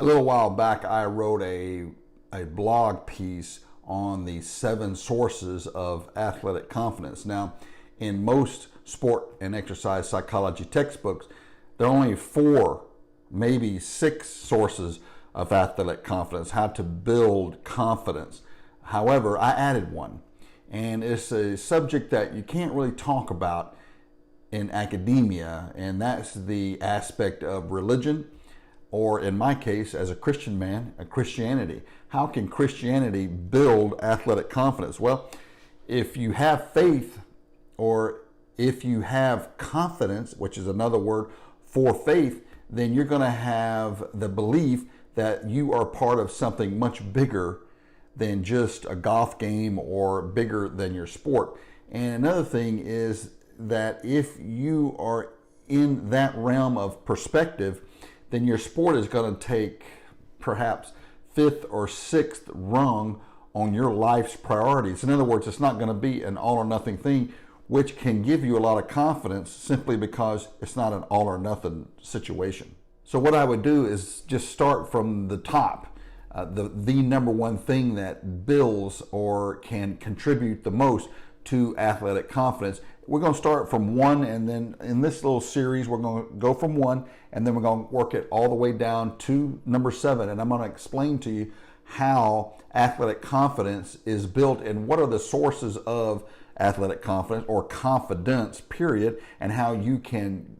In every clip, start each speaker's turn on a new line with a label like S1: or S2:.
S1: A little while back, I wrote a blog piece on the 7 sources of athletic confidence. Now, in most sport and exercise psychology textbooks, there are only 4, maybe 6 sources of athletic confidence, how to build confidence. However, I added one, and it's a subject that you can't really talk about in academia, and that's the aspect of religion, or in my case, as a Christian man, Christianity. How can Christianity build athletic confidence? Well, if you have faith, or if you have confidence, which is another word for faith, then you're going to have the belief that you are part of something much bigger than just a golf game or bigger than your sport. And another thing is that if you are in that realm of perspective, then your sport is going to take perhaps 5th or 6th rung on your life's priorities. In other words, it's not going to be an all or nothing thing, which can give you a lot of confidence simply because it's not an all or nothing situation. So what I would do is just start from the top. The number one thing that builds or can contribute the most to athletic confidence. We're going to start from 1, and then in this little series, we're going to go from 1, and then we're going to work it all the way down to number 7. And I'm going to explain to you how athletic confidence is built and what are the sources of athletic confidence or confidence, period, and how you can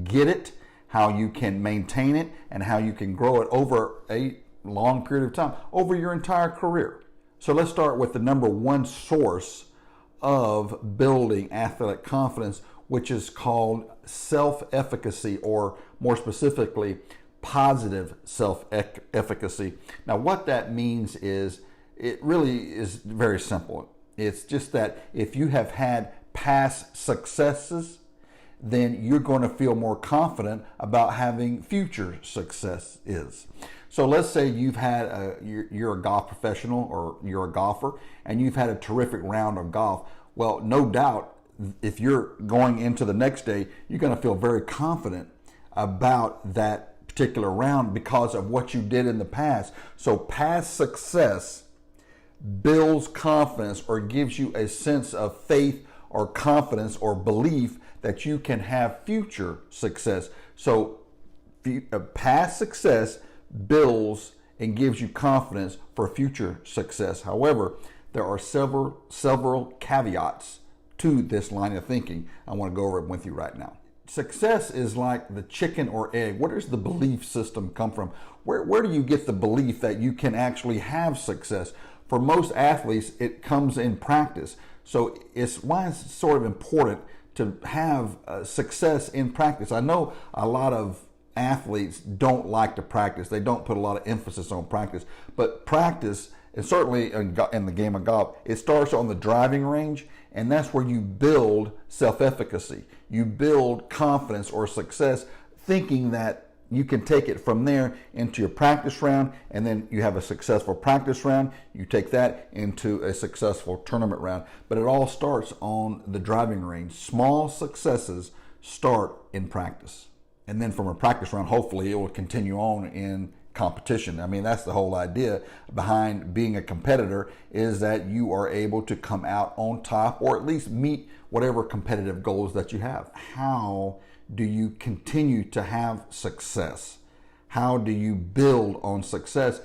S1: get it, how you can maintain it, and how you can grow it over a long period of time, over your entire career. So let's start with the number 1 source of building athletic confidence, which is called self-efficacy, or more specifically, positive self-efficacy. Now, what that means is, it really is very simple. It's just that if you have had past successes, then you're going to feel more confident about having future successes. So let's say you've had you're a golf professional, or you're a golfer, and you've had a terrific round of golf. Well, no doubt, if you're going into the next day, you're going to feel very confident about that particular round because of what you did in the past. So past success builds confidence, or gives you a sense of faith or confidence or belief that you can have future success. So past success builds and gives you confidence for future success. However, there are several caveats to this line of thinking. I want to go over it with you right now. Success is like the chicken or egg. Where does the belief system come from? Where do you get the belief that you can actually have success? For most athletes, it comes in practice. So it's why it's sort of important to have success in practice. I know a lot of athletes don't like to practice. They don't put a lot of emphasis on practice. But practice, and certainly in the game of golf, it starts on the driving range, and that's where you build self-efficacy. You build confidence or success, thinking that you can take it from there into your practice round, and then you have a successful practice round. You take that into a successful tournament round. But it all starts on the driving range. Small successes start in practice. And then from a practice round, hopefully it will continue on in competition. I mean, that's the whole idea behind being a competitor, is that you are able to come out on top, or at least meet whatever competitive goals that you have. How do you continue to have success? How do you build on success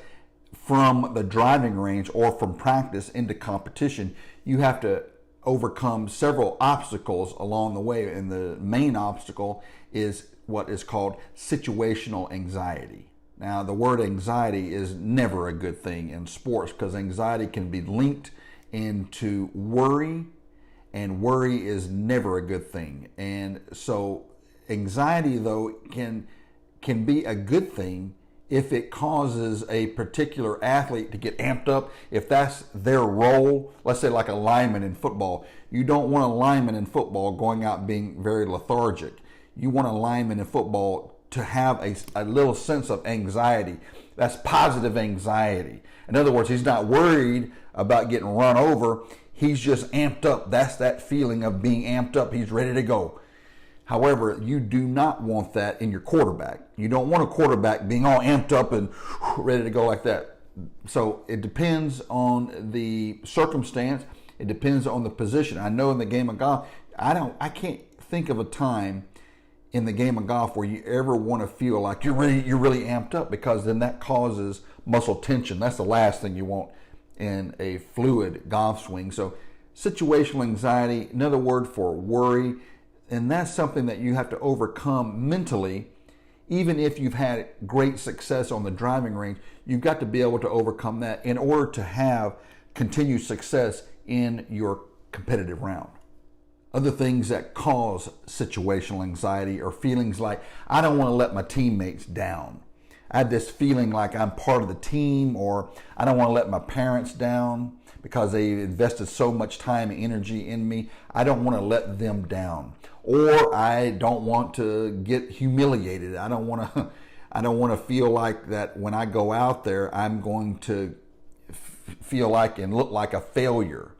S1: from the driving range or from practice into competition? You have to overcome several obstacles along the way, and the main obstacle is what is called situational anxiety. Now, the word anxiety is never a good thing in sports, because anxiety can be linked into worry, and worry is never a good thing. And so anxiety, though, can be a good thing if it causes a particular athlete to get amped up, if that's their role. Let's say like a lineman in football. You don't want a lineman in football going out being very lethargic. You want a lineman in football to have a little sense of anxiety. That's positive anxiety. In other words, he's not worried about getting run over. He's just amped up. That's that feeling of being amped up. He's ready to go. However, you do not want that in your quarterback. You don't want a quarterback being all amped up and ready to go like that. So it depends on the circumstance. It depends on the position. I know in the game of golf, I can't think of a time in the game of golf where you ever want to feel like you're really amped up, because then that causes muscle tension. That's the last thing you want in a fluid golf swing. So situational anxiety, another word for worry, and that's something that you have to overcome mentally. Even if you've had great success on the driving range, you've got to be able to overcome that in order to have continued success in your competitive round. Other things that cause situational anxiety are feelings like, I don't want to let my teammates down. I had this feeling like I'm part of the team, or I don't want to let my parents down because they invested so much time and energy in me. I don't want to let them down. Or I don't want to get humiliated. I don't want to feel like that when I go out there, I'm going to feel like and look like a failure.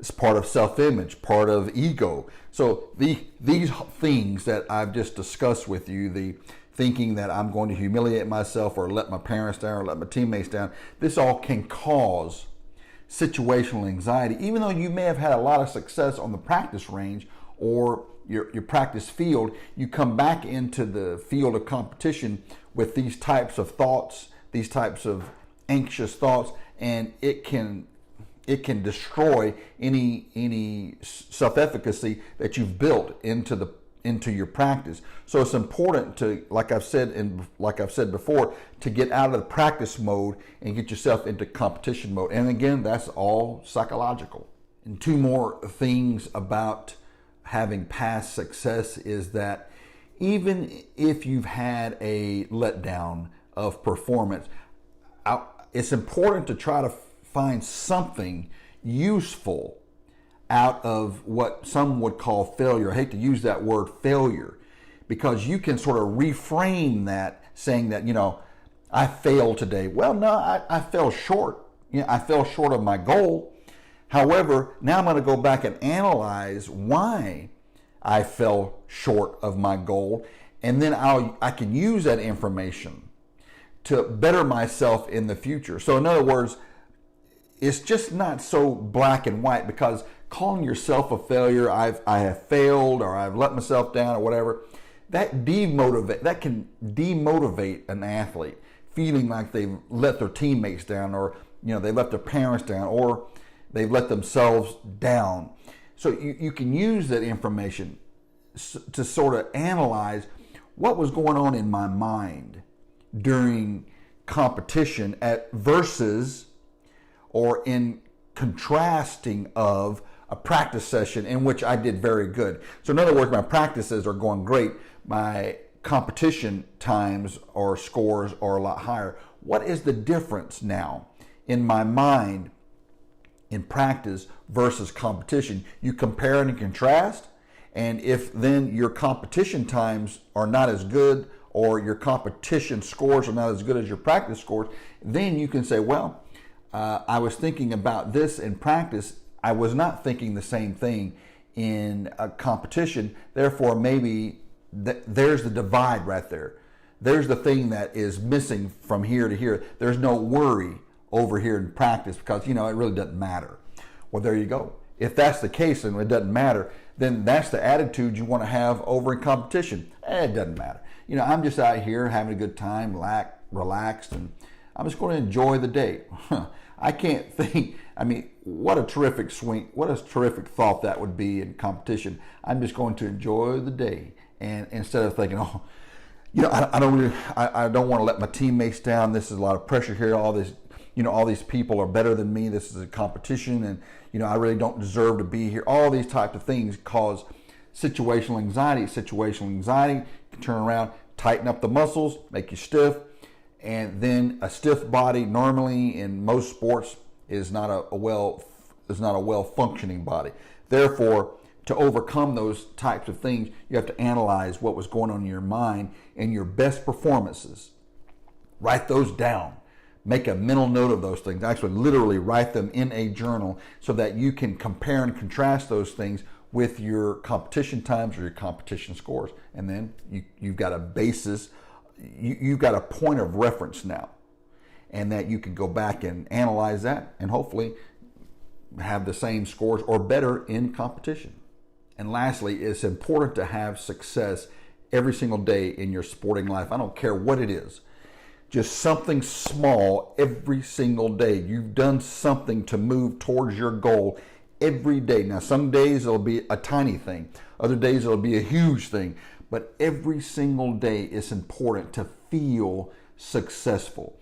S1: It's part of self-image, part of ego. So these things that I've just discussed with you, the thinking that I'm going to humiliate myself or let my parents down or let my teammates down, this all can cause situational anxiety. Even though you may have had a lot of success on the practice range or your practice field, you come back into the field of competition with these types of thoughts, these types of anxious thoughts, and it can destroy any self-efficacy that you've built into your practice. So it's important to, like I've said before, to get out of the practice mode and get yourself into competition mode. And again, that's all psychological. And two more things about having past success is that even if you've had a letdown of performance, it's important to try to find something useful out of what some would call failure. I hate to use that word failure, because you can sort of reframe that saying that, I failed today. Well, no, I fell short. I fell short of my goal. However, now I'm going to go back and analyze why I fell short of my goal, and then I can use that information to better myself in the future. So in other words, it's just not so black and white, because calling yourself a failure, I have failed, or I've let myself down, or whatever, that can demotivate an athlete, feeling like they've let their teammates down, or they let their parents down, or they've let themselves down. So you can use that information to sort of analyze what was going on in my mind during competition versus or in contrasting of a practice session in which I did very good. So in other words, my practices are going great. My competition times or scores are a lot higher. What is the difference now in my mind in practice versus competition? You compare and contrast, and if then your competition times are not as good, or your competition scores are not as good as your practice scores, then you can say, well, I was thinking about this in practice. I was not thinking the same thing in a competition. Therefore, maybe there's the divide right there. There's the thing that is missing from here to here. There's no worry over here in practice because, it really doesn't matter. Well, there you go. If that's the case and it doesn't matter, then that's the attitude you want to have over in competition. It doesn't matter. I'm just out here having a good time, relaxed, and I'm just going to enjoy the day. I can't think, what a terrific swing, what a terrific thought that would be in competition. I'm just going to enjoy the day. And instead of thinking, I don't want to let my teammates down. This is a lot of pressure here. All these people are better than me. This is a competition, and I really don't deserve to be here. All these types of things cause situational anxiety. Situational anxiety can turn around, tighten up the muscles, make you stiff, and then a stiff body normally in most sports is not a well functioning body. Therefore, to overcome those types of things, you have to analyze what was going on in your mind and your best performances. Write those down. Make a mental note of those things. Actually, literally write them in a journal so that you can compare and contrast those things with your competition times or your competition scores. And then you've got a basis, you've got a point of reference now, and that you can go back and analyze that and hopefully have the same scores or better in competition. And lastly, it's important to have success every single day in your sporting life. I don't care what it is. Just something small every single day. You've done something to move towards your goal every day. Now, some days it'll be a tiny thing. Other days it'll be a huge thing. But every single day it's important to feel successful.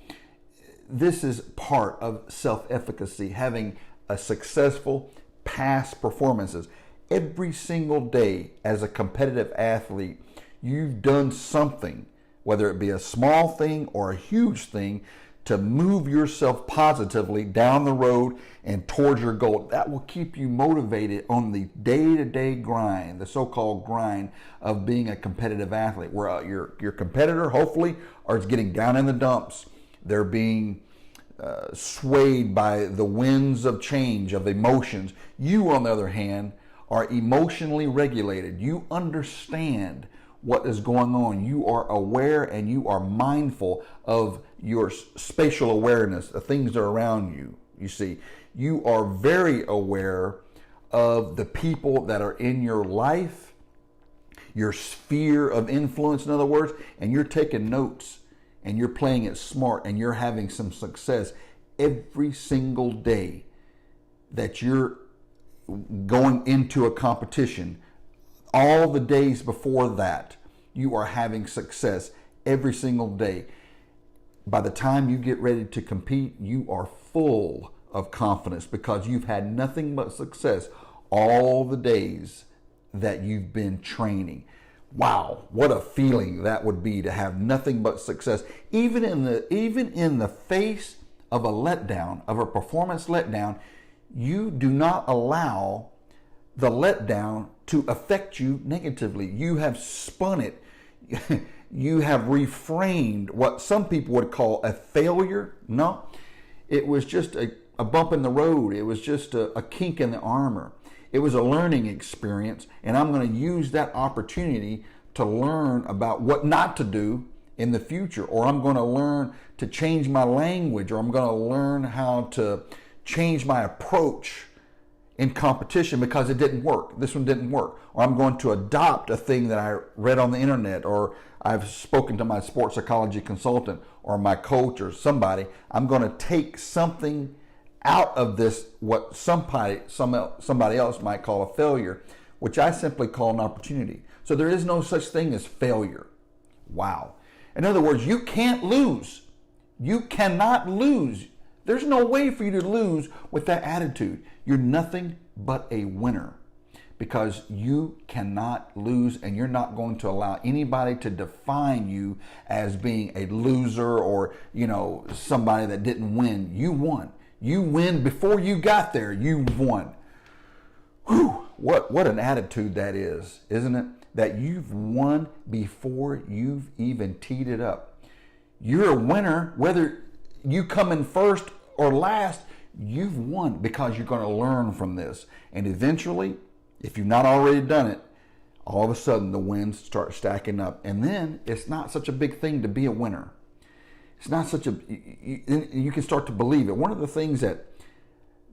S1: This is part of self-efficacy, having a successful past performances. Every single day as a competitive athlete, you've done something, whether it be a small thing or a huge thing, to move yourself positively down the road and towards your goal. That will keep you motivated on the day-to-day grind, the so-called grind of being a competitive athlete, where your competitor, hopefully, are getting down in the dumps. They're being swayed by the winds of change, of emotions. You, on the other hand, are emotionally regulated. You understand what is going on. You are aware and you are mindful of your spatial awareness, the things that are around you. You see, you are very aware of the people that are in your life, your sphere of influence, in other words, and you're taking notes and you're playing it smart and you're having some success every single day that you're going into a competition. All the days before that, you are having success every single day. By the time you get ready to compete, you are full of confidence because you've had nothing but success all the days that you've been training. Wow, what a feeling that would be to have nothing but success. Even in the face of a letdown, of a performance letdown, you do not allow the letdown to affect you negatively. You have spun it. You have reframed what some people would call a failure. No, it was just a bump in the road. It was just a kink in the armor. It was a learning experience, and I'm going to use that opportunity to learn about what not to do in the future, or I'm going to learn to change my language, or I'm going to learn how to change my approach in competition because it didn't work. This one didn't work. Or I'm going to adopt a thing that I read on the internet, or I've spoken to my sports psychology consultant or my coach or somebody. I'm going to take something out of this, what somebody else might call a failure, which I simply call an opportunity. So there is no such thing as failure. Wow. In other words, you can't lose. You cannot lose. There's no way for you to lose with that attitude. You're nothing but a winner because you cannot lose, and you're not going to allow anybody to define you as being a loser or, somebody that didn't win. You won. You win before you got there. You won. Whew, what an attitude that is, isn't it? That you've won before you've even teed it up. You're a winner, whether you come in first or last, you've won because you're going to learn from this. And eventually, if you've not already done it, all of a sudden the wins start stacking up. And then it's not such a big thing to be a winner. It's not such a, you can start to believe it. One of the things that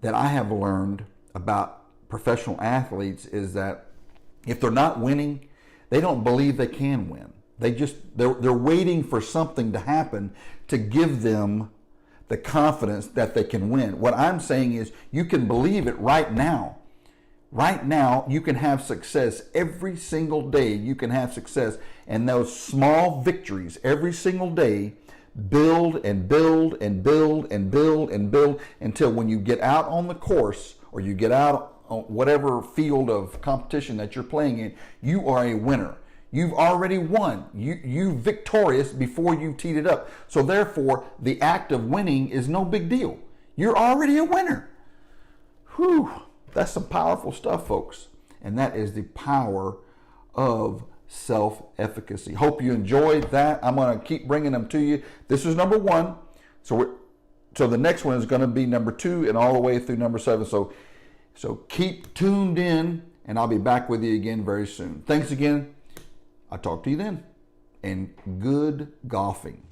S1: I have learned about professional athletes is that if they're not winning, they don't believe they can win. They're waiting for something to happen to give them the confidence that they can win. What I'm saying is you can believe it right now. Right now, you can have success every single day. You can have success, and those small victories every single day build and build and build and build and build until when you get out on the course or you get out on whatever field of competition that you're playing in, you are a winner. You've already won. You're victorious before you teed it up. So therefore, the act of winning is no big deal. You're already a winner. Whew, that's some powerful stuff, folks. And that is the power of self-efficacy. Hope you enjoyed that. I'm going to keep bringing them to you. This is number 1. So the next one is going to be number 2 and all the way through number 7. So keep tuned in and I'll be back with you again very soon. Thanks again. I'll talk to you then, and good golfing.